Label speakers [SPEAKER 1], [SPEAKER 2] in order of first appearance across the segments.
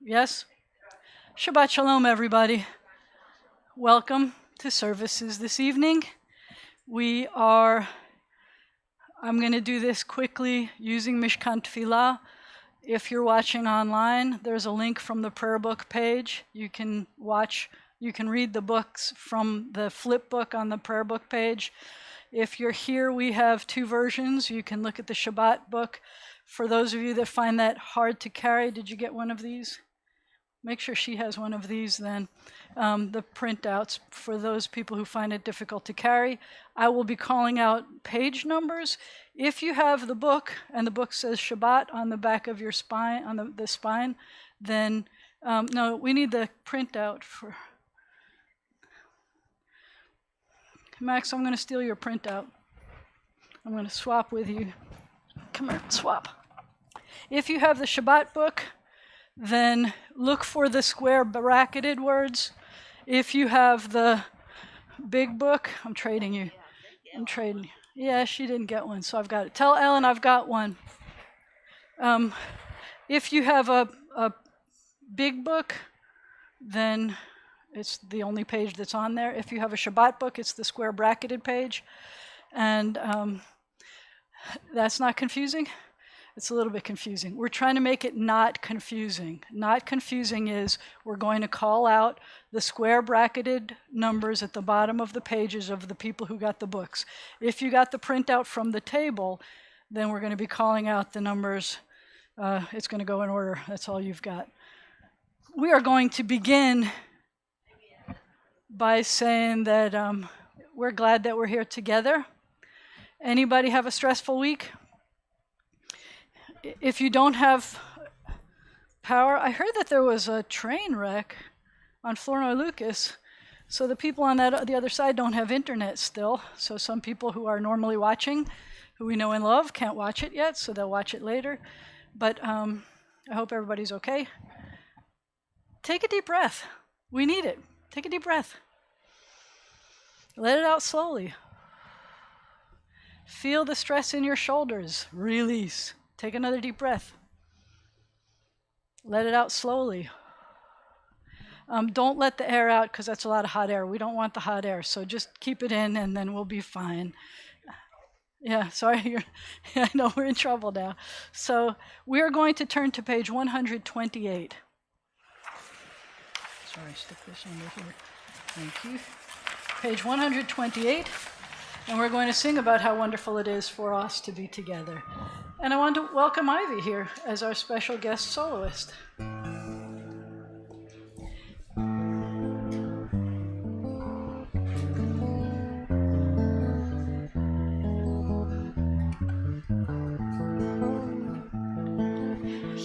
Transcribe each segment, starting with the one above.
[SPEAKER 1] Yes? Shabbat Shalom, everybody. Welcome to services this evening. I'm going to do this quickly using Mishkan Tefillah. If you're watching online, there's a link from the prayer book page. You can read the books from the flip book on the prayer book page. If you're here, we have two versions. You can look at the Shabbat book. For those of you that find that hard to carry, did you get one of these? Make sure she has one of these then. The printouts for those people who find it difficult to carry. I will be calling out page numbers. If you have the book and the book says Shabbat on the back of your spine, on the spine, then no, we need the printout for. Max, I'm going to steal your printout. I'm going to swap with you. Come here, swap. If you have the Shabbat book, then look for the square bracketed words. If you have the big book, I'm trading you. I'm trading you. Yeah, she didn't get one, so I've got it. Tell Ellen I've got one. If you have a big book, then it's the only page that's on there. If you have a Shabbat book, it's the square bracketed page. And that's not confusing. It's a little bit confusing. We're trying to make it not confusing. Not confusing is we're going to call out the square bracketed numbers at the bottom of the pages of the people who got the books. If you got the printout from the table, then we're going to be calling out the numbers. It's going to go in order. That's all you've got. We are going to begin by saying that we're glad that we're here together. Anybody have a stressful week? If you don't have power, I heard that there was a train wreck on Flournoy Lucas, so the people on the other side don't have internet still. So some people who are normally watching, who we know and love, can't watch it yet, so they'll watch it later. But I hope everybody's okay. Take a deep breath. We need it. Take a deep breath. Let it out slowly. Feel the stress in your shoulders. Release. Take another deep breath. Let it out slowly. Don't let the air out because that's a lot of hot air. We don't want the hot air, so just keep it in and then we'll be fine. Yeah, sorry, I know we're in trouble now. So we are going to turn to page 128. Sorry, stick this under here. Thank you. Page 128, and we're going to sing about how wonderful it is for us to be together. And I want to welcome Ivy here as our special guest soloist.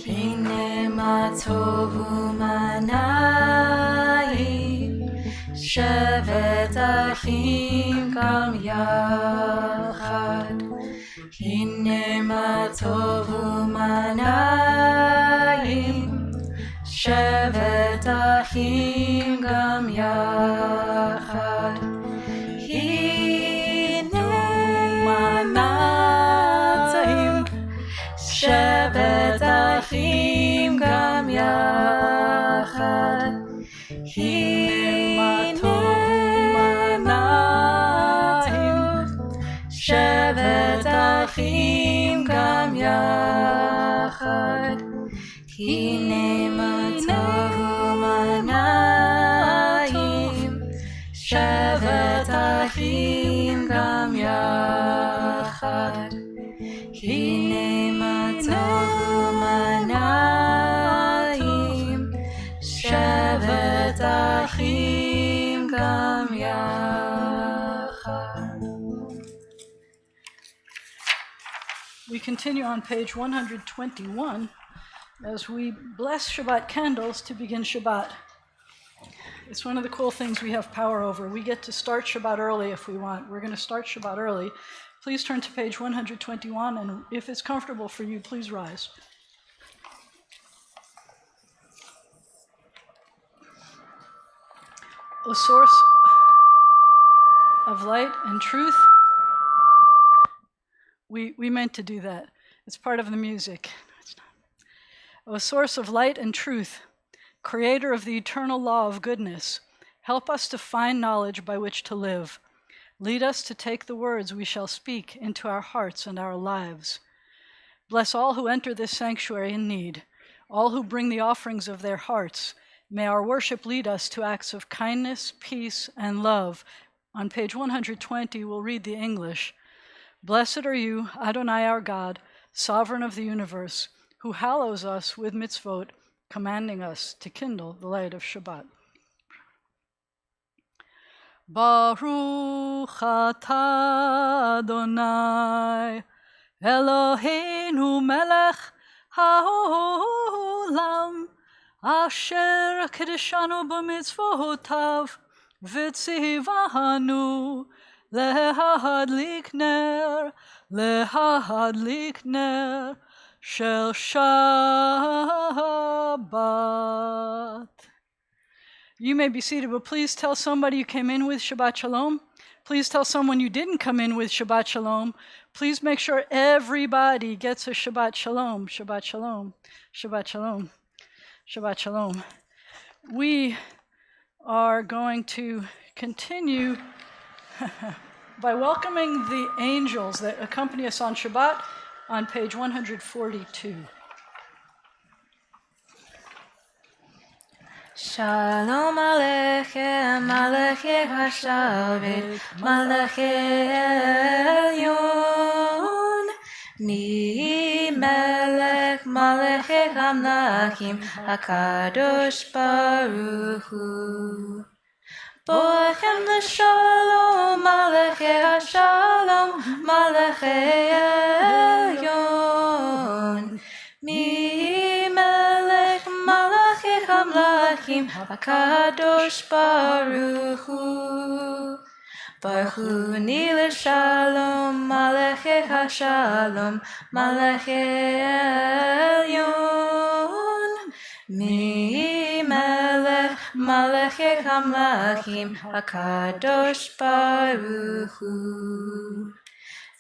[SPEAKER 2] Hine ma tovu manayim shevet achim gam yachad. Hine ma tovu manayim shevet achim gam yachad. Hine manayim shevet achim gam yachad. Hine manayim shevet achim gam yachad. Hine ma tovu manayim shevet achim gam yachad. Hine ma tovu manayim shevet achim gam yachad.
[SPEAKER 1] We continue on page 121 as we bless Shabbat candles to begin Shabbat. It's one of the cool things we have power over. We get to start Shabbat early if we want. We're going to start Shabbat early. Please turn to page 121, and if it's comfortable for you, please rise. O source of light and truth. We meant to do that. It's part of the music. O source of light and truth, Creator of the eternal law of goodness, help us to find knowledge by which to live. Lead us to take the words we shall speak into our hearts and our lives. Bless all who enter this sanctuary in need, all who bring the offerings of their hearts. May our worship lead us to acts of kindness, peace, and love. On page 120, we'll read the English. Blessed are you, Adonai our God, sovereign of the universe, who hallows us with mitzvot, commanding us to kindle the light of Shabbat. Baruch atah Adonai, Eloheinu melech haolam, asher kedeshanu b'mitzvotav, v'tzivanu lehadlik ner shel Shabbat. You may be seated, but please tell somebody you came in with Shabbat Shalom. Please tell someone you didn't come in with Shabbat Shalom. Please make sure everybody gets a Shabbat Shalom. Shabbat Shalom. Shabbat Shalom. Shabbat Shalom. We are going to continue by welcoming the angels that accompany us on Shabbat on page 142.
[SPEAKER 2] Shalom Aleichem, Malachei HaShavet, Malachei Elyon, Mi Melech, Malachei HaMlachim, HaKadosh Baruch Hu. Borechem l'shalom, Malachei HaShalom, Malachei Elyon, Mi Melech, Malachei HaMlachim, HaKadosh Baruch Hu. Baruch Hu ni l'shalom, Malachei HaShalom, Malachei Elyon, Mi Melech, Malachei HaMlachim, HaKadosh Baruch Hu.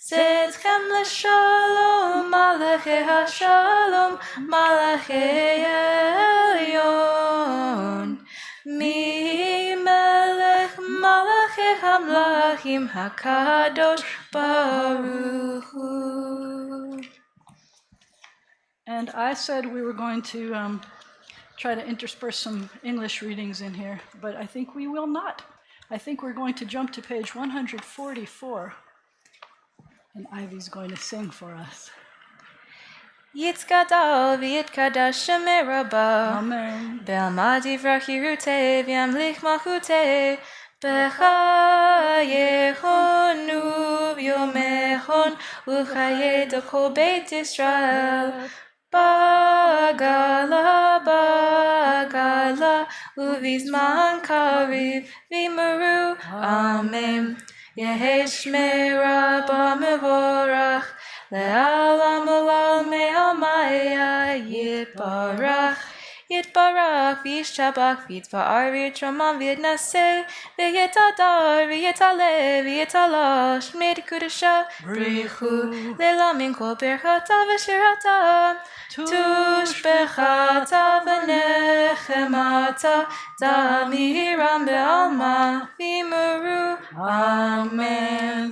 [SPEAKER 2] Zetchem l'shalom, Malachei HaShalom, Malachei Elyon, Mi Melech, Malachei HaMlachim, HaKadosh Baruch Hu.
[SPEAKER 1] And I said we were going to try to intersperse some English readings in here, but I think we will not. I think we're going to jump to page 144, and Ivy's going to sing for us.
[SPEAKER 2] Yitzgadal v'yitkadash shemei rabba,
[SPEAKER 1] Amen.
[SPEAKER 2] Be'alma divrach yirutei v'yamlich malchutei, Becha yechonu v'yomechon u'chayei kol beit Yisrael. Bagala, bagala, uvizman kariv v'maru, Amen. Yehi shmei rabba mevorach, le'alam olal me'almaya yitbarach. Yitbarach v'yishabach v'yitva'ar v'yitraman v'yitnaseh v'yitadar v'yitaleh v'yitalash shmei d'kudasha brichu le'la min kol berchata v'shirata tushbechata v'nechemata damiram be'alma v'imuru, Amen.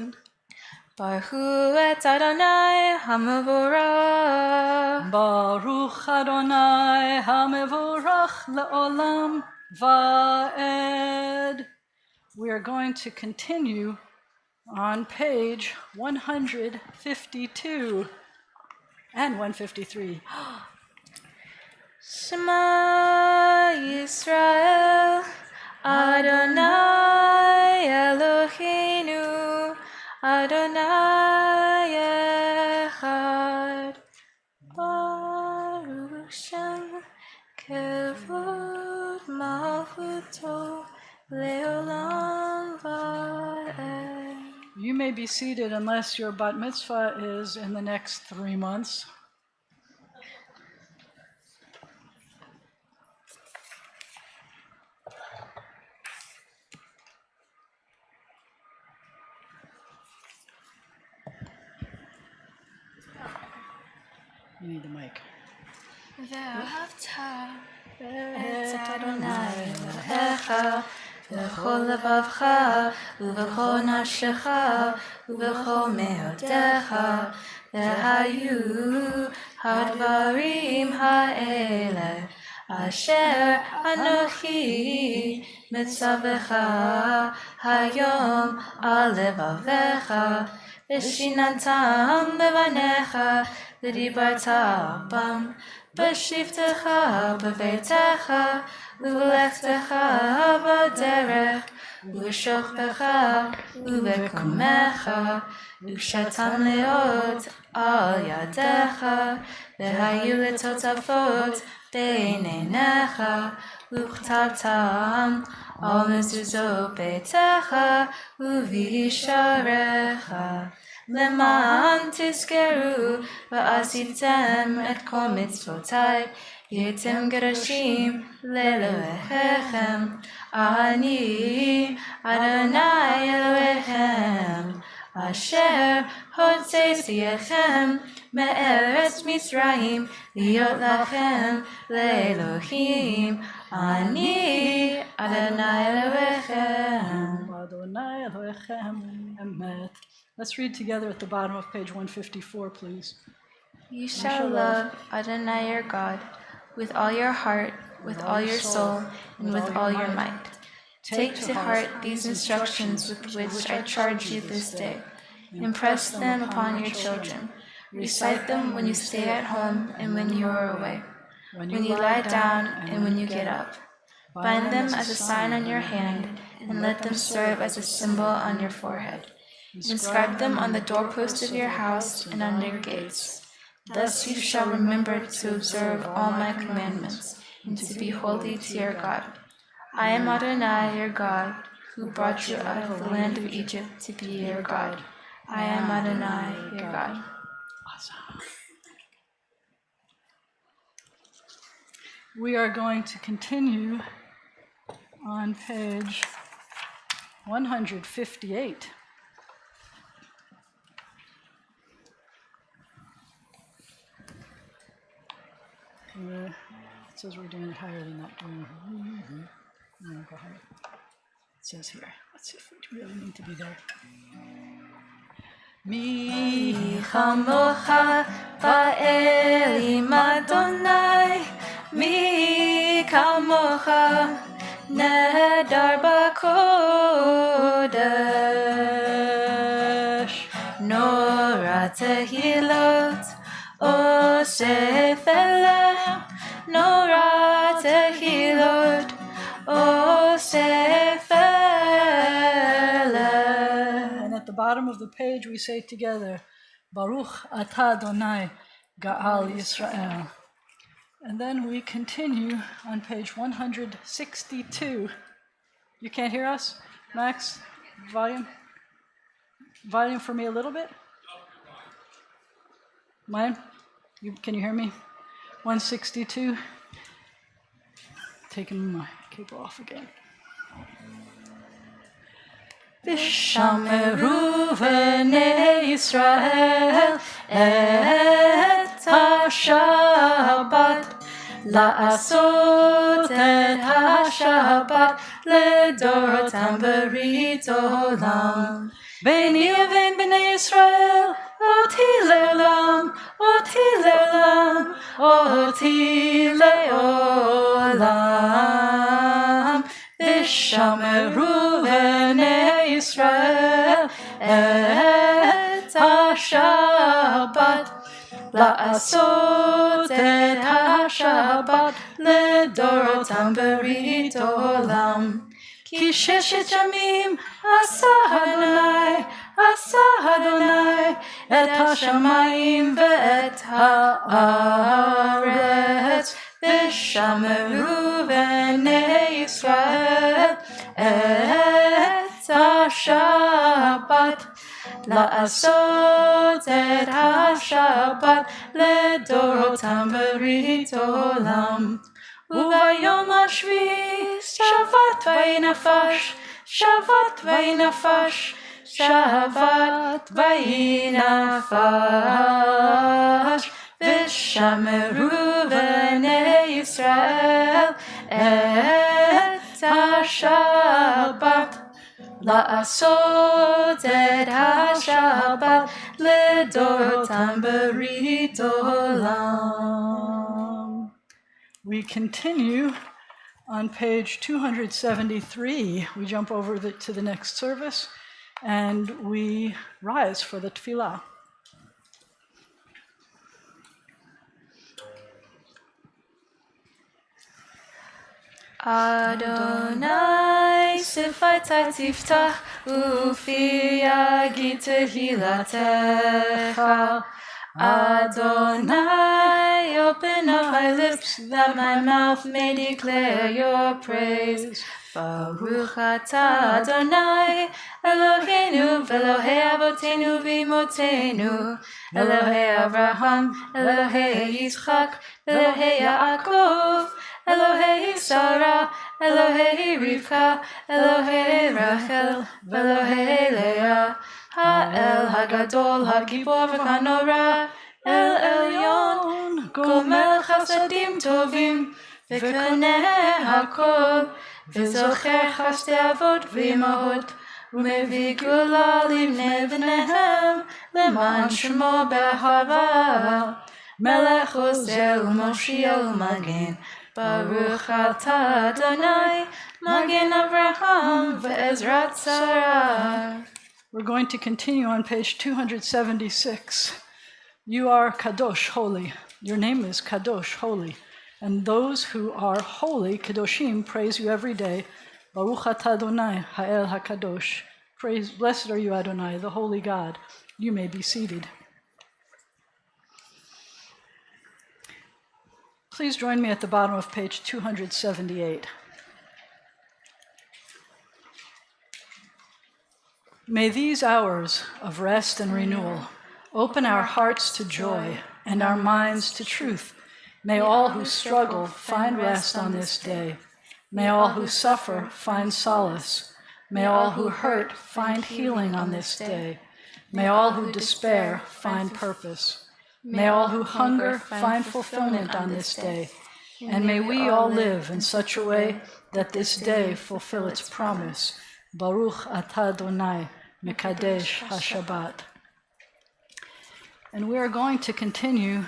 [SPEAKER 2] Baruch et Adonai HaMevorach.
[SPEAKER 1] Baruch Adonai HaMevorach le'olam va'ed. We are going to continue on page 152 and 153.
[SPEAKER 2] Shema Yisrael, Adonai Eloheinu, Adonai Echad. Baruch Shem Kevod Malchuto Leolam Va'ed.
[SPEAKER 1] You may be seated unless your bat mitzvah is in the next 3 months. You need the mic.
[SPEAKER 2] ואהבת את אדוני אלוהיך בכל לבבך ובכל נפשך ובכל מאודך, והיו הדברים האלה אשר אנוכי מצווך היום על לבביך, ושיננתם לבניך ודיברת בם בשבתך בביתך ובלכתך בדרך ובשוכבך ובקומך, וקשתם להיות על ידיך, והיו לטוטפות בין עיניך, וכתבתם על מזוזות ביתך ובישעריך, למען תזכרו ועשיתם את כל מצוותיי, הייתם קדושים לאלוהיכם, אני אדוני אלוהיכם, אשר הוצאתיכם מארץ מצרים להיות לכם לאלוהים, אני אדוני אלוהיכם.
[SPEAKER 1] Adonai Elohechem Emet. Let's read together at the bottom of page 154, please.
[SPEAKER 2] You shall love Adonai your God with all your heart, with all your soul, and with all your might. Take to heart these instructions with which I charge you this day. Impress them upon your children. Recite them when you stay at home and when you are away, when you lie down and when you get up. Bind them as a sign on your hand, and let them serve as a symbol on your forehead. Inscribe them on the doorpost of your house and on your gates. Thus you shall remember to observe all my commandments, and to be holy to your God. I am Adonai your God, who brought you out of the land of Egypt to be your God. I am Adonai your God.
[SPEAKER 1] Awesome. We are going to continue on page 158. It says we're doing it higher than that. No, go higher. It says here. Let's see if we really need to be there.
[SPEAKER 2] Mi chamocha ba'elim Adonai, mi kamocha nedar b'kodesh, nora tehilot osef elem, nora tehilot osef elem.
[SPEAKER 1] And at the bottom of the page we say together, Baruch atah Adonai Ga'al Yisrael. And then we continue on page 162. You can't hear us? Max, volume? Volume for me a little bit? Mine? Can you hear me? 162. Taking my cable off again. Vishameru v'nei Yisrael et ha-Shabbat, la'asot et ha-Shabbat ledorotam berit olam. Beini uvein b'nei Yisrael, oti le'olam, oti le'olam, oti le'olam. Vishameru v'nei Yisrael et ha-Shabbat, la'asot et ha-Shabbat ledorotam berit olam. Ki sheshet yamim asa Adonai et ha-shamayim ve'et ha'aretz, v'shameru v'nei Yisrael et ha-Shabbat, la'asot et ha-Shabbat ledorotam berit olam. Uvayom hashvi shavat vayinafash, shavat vayinafash, shavat vayinafash,
[SPEAKER 2] ושמרו בני ישראל את השבת, לעשות את השבת לדורותם ברית עולם.
[SPEAKER 1] We continue on page 273. We jump over to the next service and we rise for the tefillah.
[SPEAKER 2] Adonai sifata tiftach ufi yagid tehilatecha. Adonai, open up my lips that my mouth may declare your praise. Baruch atah Adonai, Eloheinu v'Elohei avotenu v'imotenu, Elohei Avraham, Elohei Yitzchak, Elohei Yaakov, Elohei Sarah, Elohei Rivka, Elohei Rachel, v'Elohei Leah, Ha'el Hagadol, Hagibor v'Hanora, El Elyon, Gomel Chasadim Tovim, v'Koneh Hakol, v'Zocher Chasdei Avot v'Imahot, u'mevii Gula libnei b'nehem, leman Shemo b'ahava, Melech Oseh u'Moshia u'Magen, Baruch atah Adonai, Magen Avraham v'Ezrat Sarah.
[SPEAKER 1] We're going to continue on page 276. You are Kadosh, holy. Your name is Kadosh, holy. And those who are holy, Kadoshim, praise you every day. Baruch atah Adonai, Ha'el HaKadosh. Praise, blessed are you, Adonai, the holy God. You may be seated. Please join me at the bottom of page 278. May these hours of rest and renewal open our hearts to joy and our minds to truth. May all who struggle find rest on this day. May all who suffer find solace. May all who hurt find healing on this day. May all who despair find purpose. May all who hunger find fulfillment on this day. And may we all live in such a way that this day fulfill its promise. Baruch atah Adonai, Mekadesh HaShabbat. And we are going to continue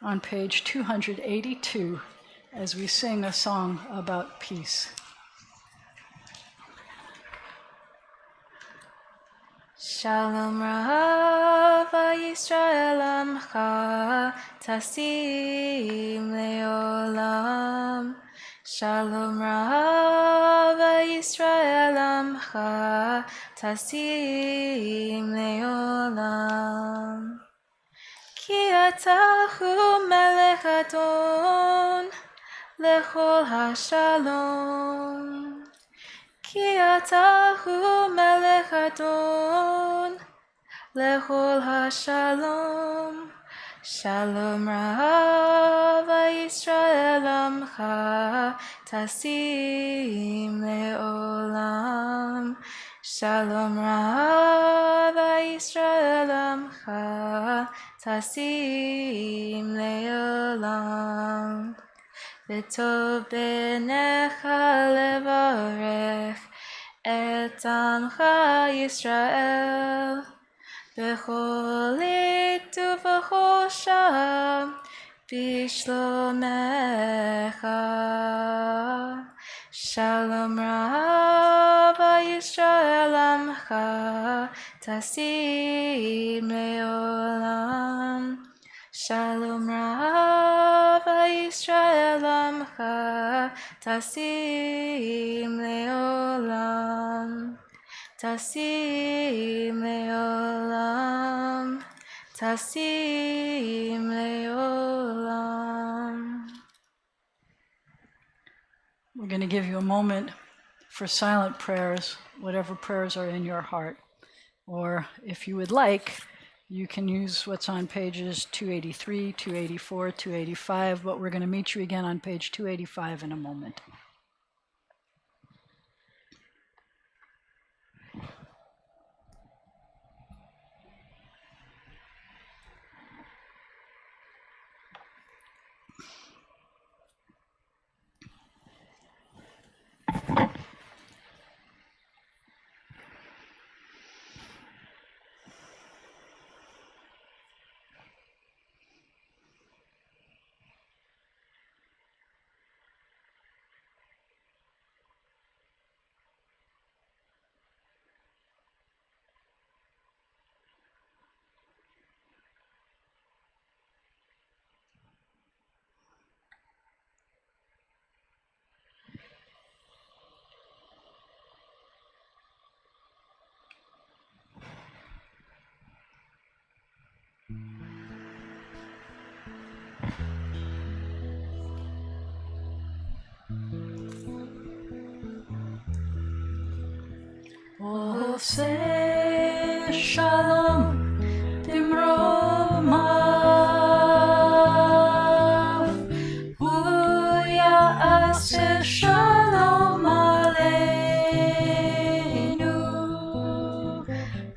[SPEAKER 1] on page 282 as we sing a song about peace.
[SPEAKER 2] Shalom Rav Yisrael Amcha Tasim Leolam. Shalom Rav Yisrael Amcha Tasim Leolam. Ki atah hu melech adon lechol hashalom. Ki atah hu melech adon lechol hashalom. Shalom Rav Yisrael Amcha Tasim Leolam. Shalom Rav Yisrael Amcha Tasim Leolam. V'tov b'necha levarech et amcha Yisrael b'chol lit uv'chol sham b'shlomecha. Shalom Rav Yisrael Amcha Tasim Leolam. Shalom Rav Yisrael Amcha Tasim Leolam. Tasim Leolam. Tasim Leolam.
[SPEAKER 1] We're going to give you a moment for silent prayers, whatever prayers are in your heart. Or if you would like, you can use what's on pages 283, 284, 285, but we're going to meet you again on page 285 in a moment. Oseh Shalom Dimromav Hu Ya'aseh Shalom Aleinu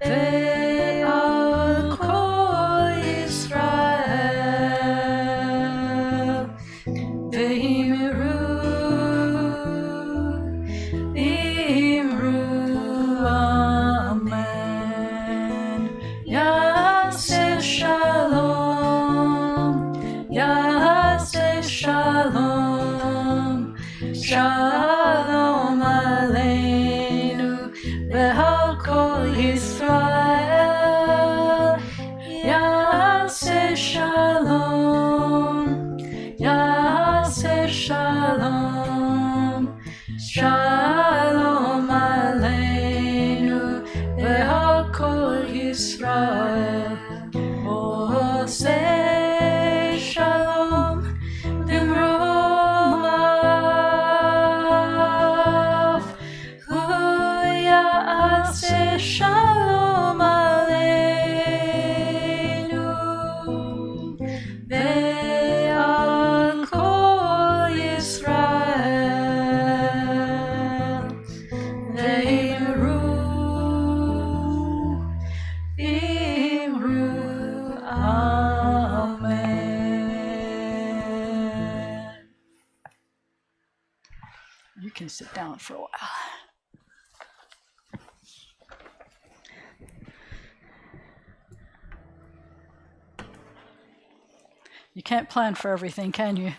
[SPEAKER 1] Ve'al Kol Yisrael Ve'imru Amen. Yaseh Shalom, Yaseh Shalom, Shalom Aleinu, Ve'al Kol Yisrael. Yaseh Shalom, Yaseh Shalom, Shalom Aleinu, Ve'al Kol Yisrael. Oseh Shalom Dimromav Hu Ya'aseh Shalom Aleinu Ve'al Kol Yisrael Ve'imru Amen. You can sit down for a while. You can't plan for everything, can you?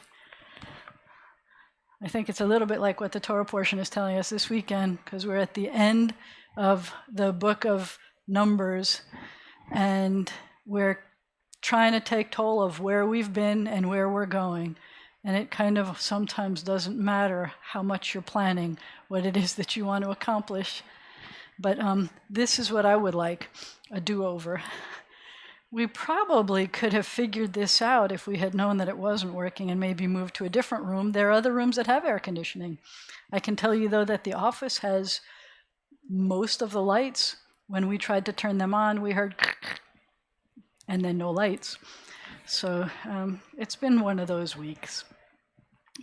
[SPEAKER 1] I think it's a little bit like what the Torah portion is telling us this weekend, because we're at the end of the book of Numbers, and we're trying to take toll of where we've been and where we're going. And it kind of sometimes doesn't matter how much you're planning, what it is that you want to accomplish. But this is what I would like, a do-over. We probably could have figured this out if we had known that it wasn't working and maybe moved to a different room. There are other rooms that have air conditioning. I can tell you, though, that the office has most of the lights. When we tried to turn them on, we heard and then no lights. So it's been one of those weeks.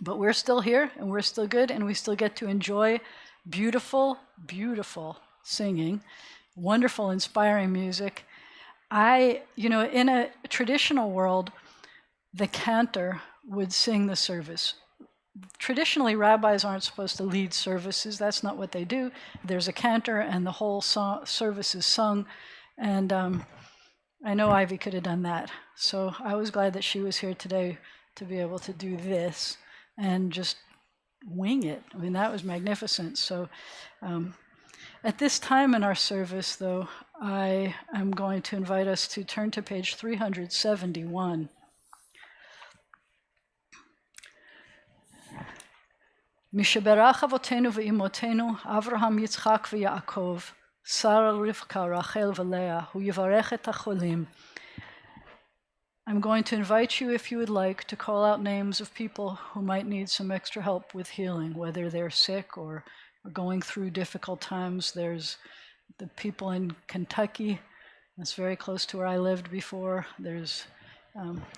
[SPEAKER 1] But we're still here, and we're still good, and we still get to enjoy beautiful, beautiful singing, wonderful, inspiring music. In a traditional world, the cantor would sing the service. Traditionally, rabbis aren't supposed to lead services. That's not what they do. There's a cantor, and the whole service is sung. And I know Ivy could have done that. So I was glad that she was here today to be able to do this and just wing it. I mean, that was magnificent. So at this time in our service, though, I am going to invite us to turn to page 371. Misheberach avotenu ve'imotenu, Avraham, Yitzchak ve'Yaakov, Sarah, Rivka, Rachel, ve'Leah, hu yivarech et hacholim. I'm going to invite you, if you would like, to call out names of people who might need some extra help with healing, whether they're sick or going through difficult times. There's the people in Kentucky. That's very close to where I lived before. There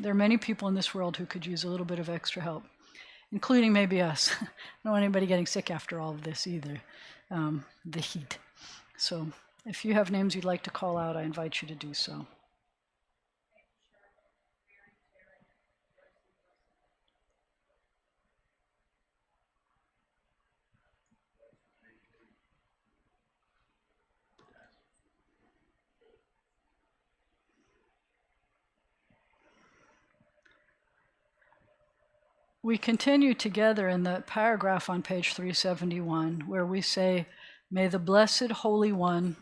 [SPEAKER 1] are many people in this world who could use a little bit of extra help, including maybe us. I don't want anybody getting sick after all of this either, the heat. So if you have names you'd like to call out, I invite you to do so. We continue together in the paragraph on page 371, where we say, "May the Blessed Holy One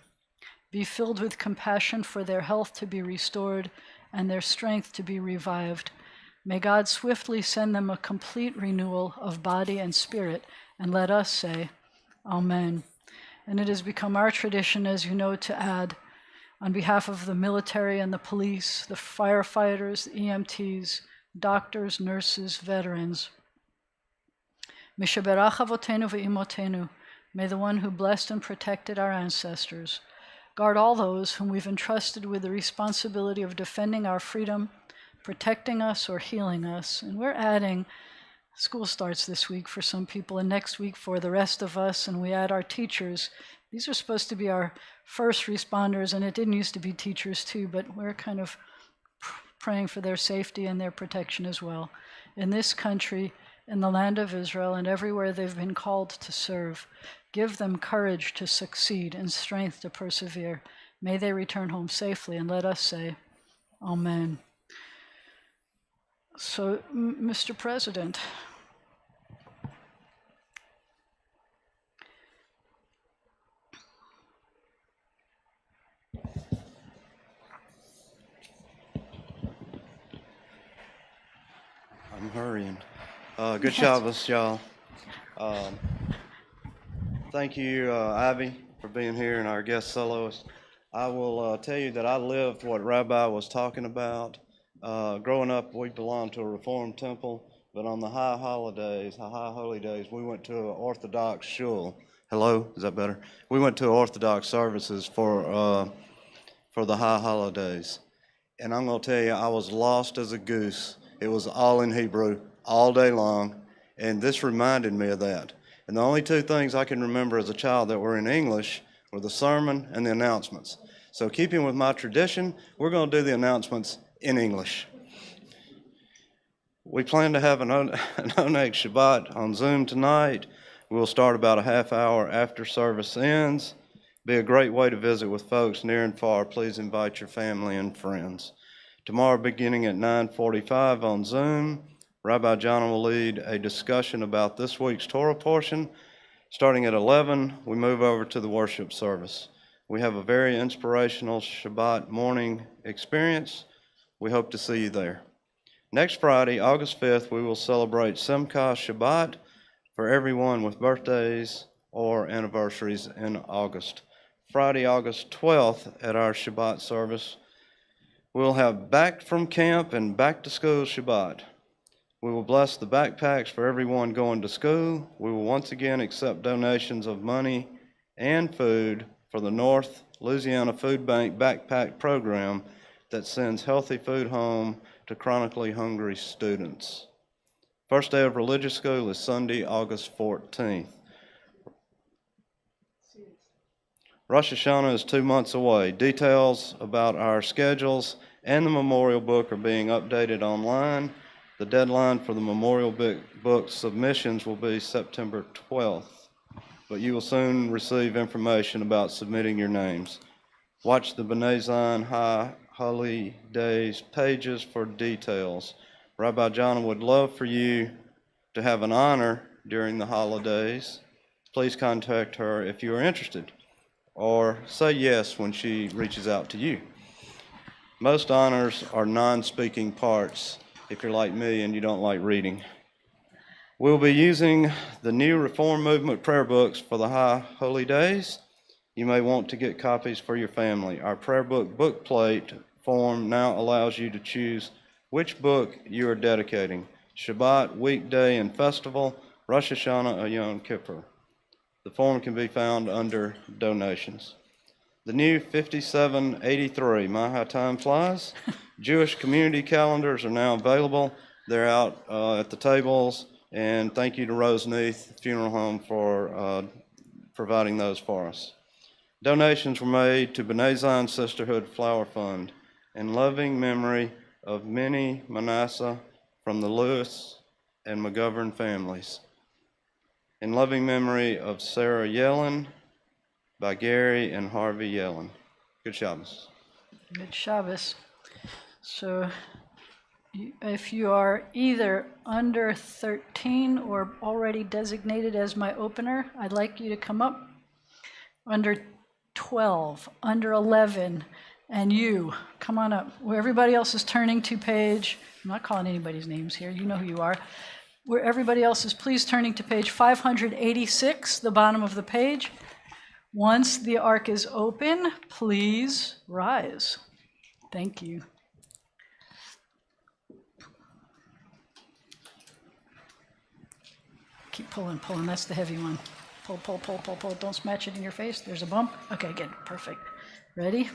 [SPEAKER 1] be filled with compassion for their health to be restored and their strength to be revived. May God swiftly send them a complete renewal of body and spirit." And let us say, Amen. And it has become our tradition, as you know, to add, on behalf of the military and the police, the firefighters, the EMTs, doctors, nurses, veterans. Misheberach avotenu ve'imotenu, May the one who blessed and protected our ancestors guard all those whom we've entrusted with the responsibility of defending our freedom, protecting us, or healing us. And we're adding, school starts this week for some people and next week for the rest of us, and we add our teachers. These are supposed to be our first responders, and it didn't used to be teachers too, but we're kind of praying for their safety and their protection as well. In this country, in the land of Israel, and everywhere they've been called to serve, give them courage to succeed and strength to persevere. May they return home safely, and let us say, Amen. So, Mr. President,
[SPEAKER 3] I'm hurrying. Good Shabbos, y'all. Thank you, Ivy, for being here and our guest soloist. I will tell you that I lived what Rabbi was talking about. Growing up, we belonged to a Reformed temple, but on the high holy days, we went to an Orthodox shul. Hello, is that better? We went to Orthodox services for the high holidays. And I'm going to tell you, I was lost as a goose. It was all in Hebrew all day long, and this reminded me of that. And the only two things I can remember as a child that were in English were the sermon and the announcements. So keeping with my tradition, we're going to do the announcements in English. We plan to have an Oneg Shabbat on Zoom tonight. We'll start about a half hour after service ends. Be a great way to visit with folks near and far. Please invite your family and friends. Tomorrow, beginning at 9:45 on Zoom, Rabbi Jana will lead a discussion about this week's Torah portion. Starting at 11, we move over to the worship service. We have a very inspirational Shabbat morning experience. We hope to see you there. Next Friday, August 5th, we will celebrate Simchas Shabbat for everyone with birthdays or anniversaries in August. Friday, August 12th, at our Shabbat service, we'll have Back from Camp and Back to School Shabbat. We will bless the backpacks for everyone going to school. We will once again accept donations of money and food for the North Louisiana Food Bank Backpack Program that sends healthy food home to chronically hungry students. First day of religious school is Sunday, August 14th. Rosh Hashanah is 2 months away. Details about our schedules and the memorial book are being updated online. The deadline for the memorial book submissions will be September 12th, but you will soon receive information about submitting your names. Watch the Benedetti High Holy Days pages for details. Rabbi Jana would love for you to have an honor during the holidays. Please contact her if you are interested, or say yes when she reaches out to you. Most honors are non-speaking parts if you're like me and you don't like reading. We'll be using the new Reform Movement prayer books for the High Holy Days. You may want to get copies for your family. Our prayer book bookplate form now allows you to choose which book you are dedicating: Shabbat, weekday, and festival, Rosh Hashanah, or Yom Kippur. The form can be found under donations. The new 5783, my how time flies, Jewish community calendars are now available. They're out at the tables, and thank you to Rose Neath Funeral Home for providing those for us. Donations were made to Benedetti Sisterhood Flower Fund in loving memory of Minnie Manasseh from the Lewis and McGovern families. In loving memory of Sarah Yellen by Gary and Harvey Yellen. Good Shabbos.
[SPEAKER 1] Good Shabbos. So if you are either under 13 or already designated as my opener, I'd like you to come up. Under 12, under 11, and you, come on up. Where everybody else is turning to page, I'm not calling anybody's names here, you know who you are. Where everybody else is, please turning to page 586, the bottom of the page. Once the ark is open, please rise. Thank you. Keep pulling, that's the heavy one. Pull. Don't smash it in your face. There's a bump. Okay, good. Perfect. Ready?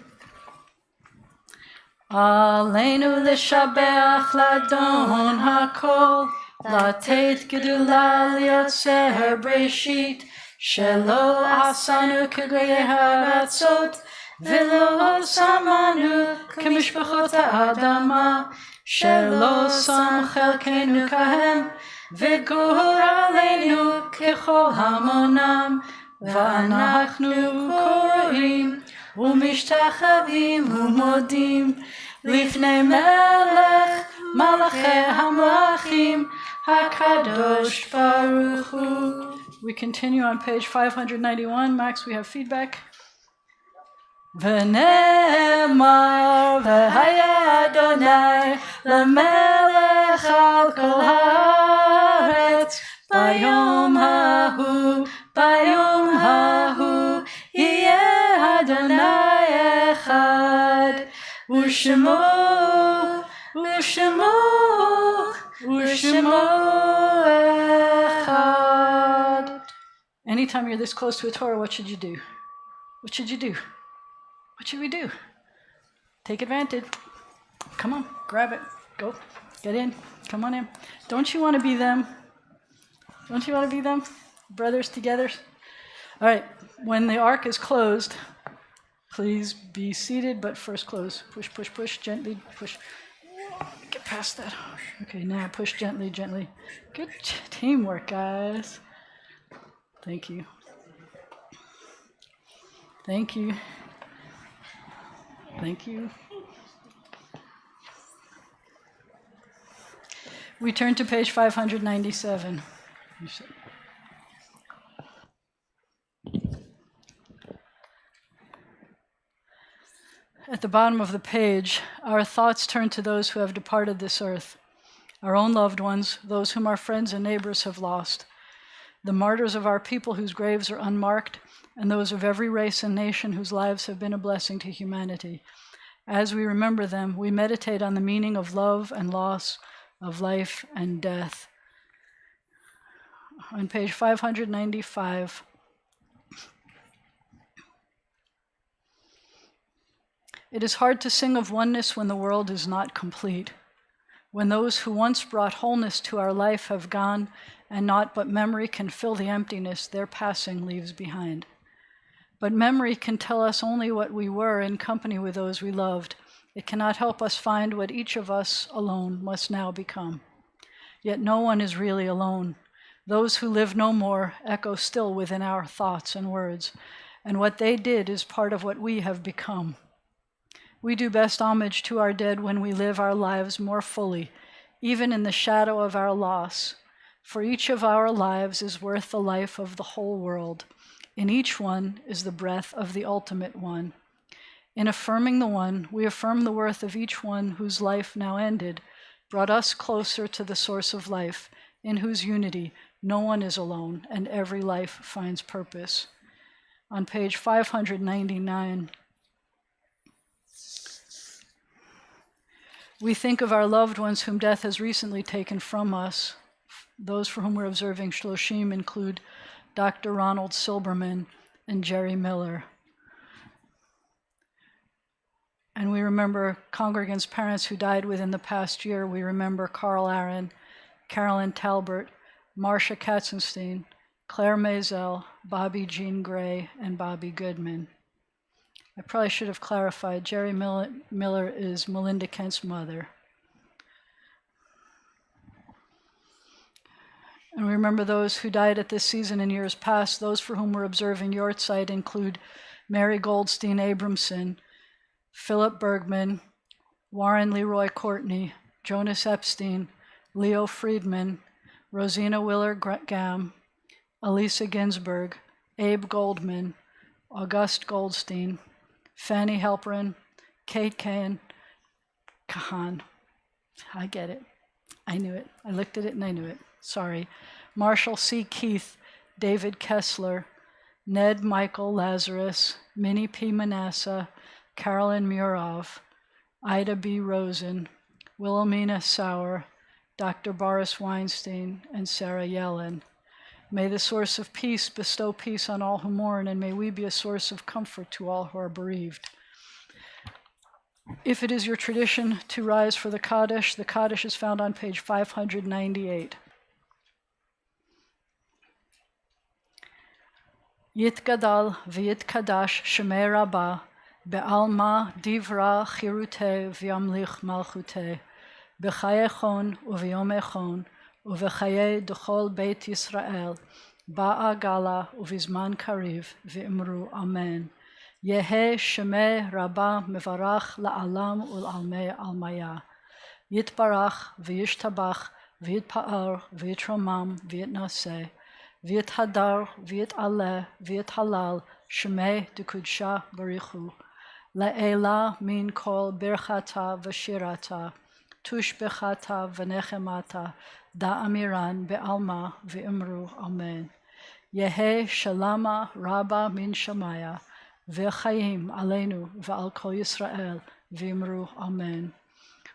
[SPEAKER 1] Aleinu l'shabeach ladon hakol, latet gedula liotzer breshit, shelo asanu k'goyei haratzot, v'lo samanu k'mishpachot ha'adama, shelo sam chelkenu kahem, v'gur aleinu k'chol hamonam, v'anachnu korim, ומשתחווים ומודים לפני מלך מלכי המלכים הקדוש ברוך הוא. We continue on page 591. Max, we have feedback. ונאמר והיה אדוני למלך על כל הארץ ביום ההוא יהיה אדוני אחד ושמו אחד. Anytime you're this close to a Torah, what should you do? What should you do? What should we do? Take advantage. Come on, grab it. Go. Get in. Come on in. Don't you want to be them? Don't you want to be them? Brothers together? All right. When the ark is closed, please be seated, but first close. Push, gently, push. Get past that. Okay, now push gently. Good teamwork, guys. Thank you. We turn to page 597. At the bottom of the page, our thoughts turn to those who have departed this earth, our own loved ones, those whom our friends and neighbors have lost, the martyrs of our people whose graves are unmarked, and those of every race and nation whose lives have been a blessing to humanity. As we remember them, we meditate on the meaning of love and loss, of life and death. On page 595, it is hard to sing of oneness when the world is not complete, when those who once brought wholeness to our life have gone, and naught but memory can fill the emptiness their passing leaves behind. But memory can tell us only what we were in company with those we loved. It cannot help us find what each of us alone must now become. Yet no one is really alone. Those who live no more echo still within our thoughts and words, and what they did is part of what we have become. We do best homage to our dead when we live our lives more fully, even in the shadow of our loss. For each of our lives is worth the life of the whole world. In each one is the breath of the ultimate one. In affirming the one, we affirm the worth of each one whose life now ended, brought us closer to the source of life, in whose unity no one is alone and every life finds purpose. On page 599, we think of our loved ones whom death has recently taken from us. Those for whom we're observing Shloshim include Dr. Ronald Silberman and Jerry Miller. And we remember congregants' parents who died within the past year. We remember Carl Aaron, Carolyn Talbert, Marcia Katzenstein, Claire Maisel, Bobby Jean Gray, and Bobby Goodman. I probably should have clarified, Jerry Miller is Melinda Kent's mother. And we remember those who died at this season in years past. Those for whom we're observing Yortzeit include Mary Goldstein Abramson, Philip Bergman, Warren Leroy Courtney, Jonas Epstein, Leo Friedman, Rosina Willer-Gam, Elisa Ginsberg, Abe Goldman, August Goldstein, Fanny Halperin, Kate Kahan. I get it. I knew it. I looked at it and I knew it. Sorry. Marshall C. Keith, David Kessler, Ned Michael Lazarus, Minnie P. Manasseh, Carolyn Murov, Ida B. Rosen, Wilhelmina Sauer, Dr. Boris Weinstein, and Sarah Yellen. May the source of peace bestow peace on all who mourn, and may we be a source of comfort to all who are bereaved. If it is your tradition to rise for the Kaddish is found on page 598. Yitgadal v'yitkadash shemei Rabbah be'alma divra chirute v'yamlich malchute b'chaye chon u'v'yom echon u'v'chaye d'chol beit Yisrael ba'a gala u'v'zman kariv v'imru amen. Yehe shemei Rabbah mevarach la'alam ul'almei almaya. Yitbarach v'yishtabach v'yitpa'ar v'yitromam v'yitnaseh v'yithadar v'yit'aleh v'yithalal shemei d'kudsha barichu. La'ela min kol birchata v'shirata tushbechata v'nechemata da'amiran be'alma v'imru amen. Yehe shalama Rabba min Shamaya v'chaim aleinu v'al kol Yisrael v'imru amen.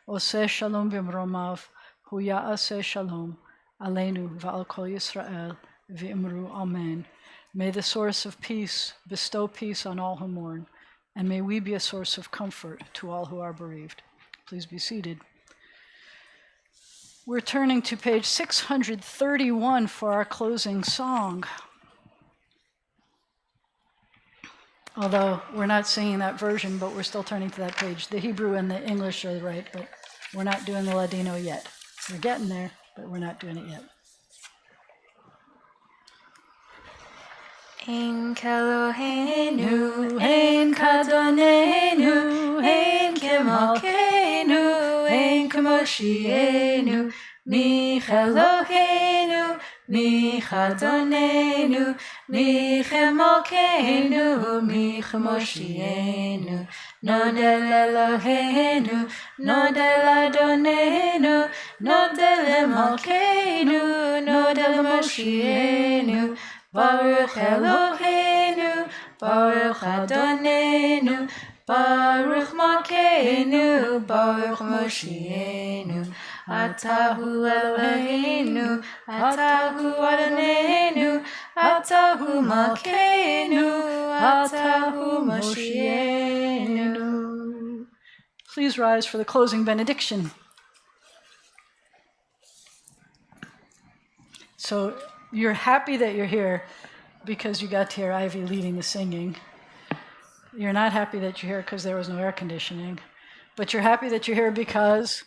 [SPEAKER 1] Oseh shalom v'imromav hu ya'aseh shalom aleinu v'al kol Yisrael v'imru amen. May the source of peace bestow peace on all who mourn, and may we be a source of comfort to all who are bereaved. Please be seated. We're turning to page 631 for our closing song. Although we're not singing that version, but we're still turning to that page. The Hebrew and the English are right, but we're not doing the Ladino yet. We're getting there, but we're not doing it yet.
[SPEAKER 2] Ein Keloheinu, Ein Kadonenu, Ein Kemalkeinu, Ein Kemoshienu, Micheloheinu, Michadonenu, Michemalkeinu, Michemoshienu, Nodel Eloheinu, Nodel Adonenu, Nodel Emalkeinu, Nodel Moshienu, Baruch Eloheinu, Baruch Adonenu, Baruch Malkeinu, Baruch Moshienu, Atahu Eloheinu, Atahu Adonenu, Atahu Malkeinu, Atahu Moshienu.
[SPEAKER 1] Please rise for the closing benediction. So you're happy that you're here because you got to hear Ivy leading the singing. You're not happy that you're here because there was no air conditioning. But you're happy that you're here because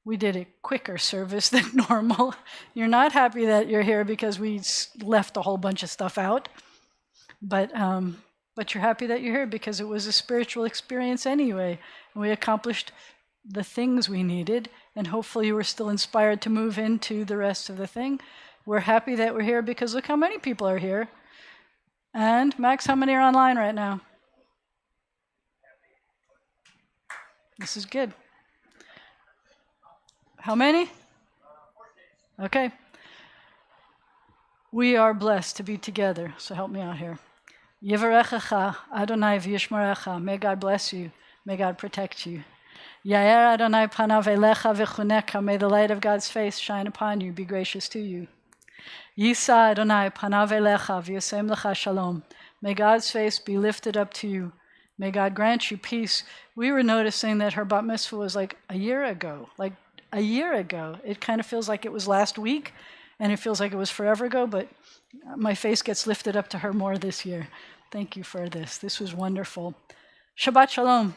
[SPEAKER 1] we did a quicker service than normal. You're not happy that you're here because we left a whole bunch of stuff out. But you're happy that you're here because it was a spiritual experience anyway. And we accomplished the things we needed. And hopefully you were still inspired to move into the rest of the thing. We're happy that we're here because look how many people are here. And Max, how many are online right now? This is good. How many? Okay. We are blessed to be together, so help me out here. Yivarechecha Adonai v'yishmarecha. May God bless you. May God protect you. Yair Adonai panav elecha v'chuneka. May the light of God's face shine upon you, be gracious to you. Yisa Adonai panav elecha v'yasem lecha shalom. May God's face be lifted up to you. May God grant you peace. We were noticing that her bat mitzvah was like a year ago. It kind of feels like it was last week, and it feels like it was forever ago, but my face gets lifted up to her more this year. Thank you for this. This was wonderful. Shabbat Shalom.